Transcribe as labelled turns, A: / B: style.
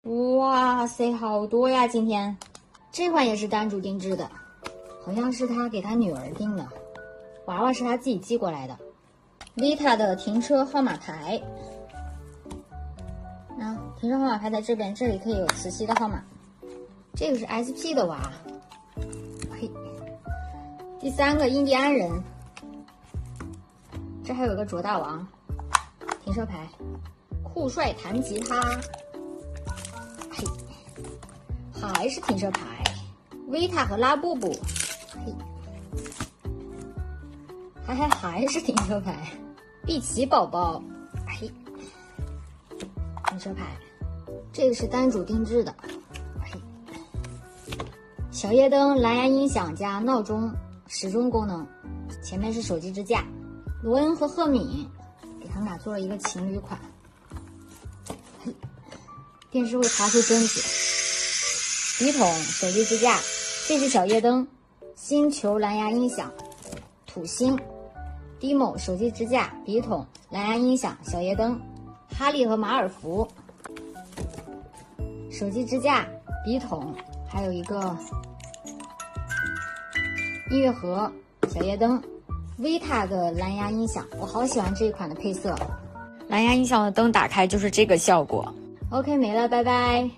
A: 哇塞，好多呀！今天这款也是单主定制的，好像是他给他女儿订的，娃娃是他自己寄过来的。Vita 的停车号码牌，停车号码牌在这边，这里可以有磁吸的号码。这个是 SP 的娃，嘿。第三个印第安人，这还有个卓大王，停车牌，酷帅弹吉他。嘿，还是停车牌，维塔和拉布布，嘿，还是停车牌，碧琪宝宝，嘿，停车牌，这个是单主定制的，嘿，小夜灯、蓝牙音响加闹钟、时钟功能，前面是手机支架，罗恩和赫敏给他们俩做了一个情侣款，嘿，电视会爬出贞子。笔筒、手机支架，这是小夜灯，星球蓝牙音响，土星 ，Demo 手机支架、笔筒、蓝牙音响、小夜灯，哈利和马尔福，手机支架、笔筒，还有一个音乐盒、小夜灯 ，Vita 的蓝牙音响，我好喜欢这一款的配色，
B: 蓝牙音响的灯打开就是这个效果。
A: OK， 没了，拜拜。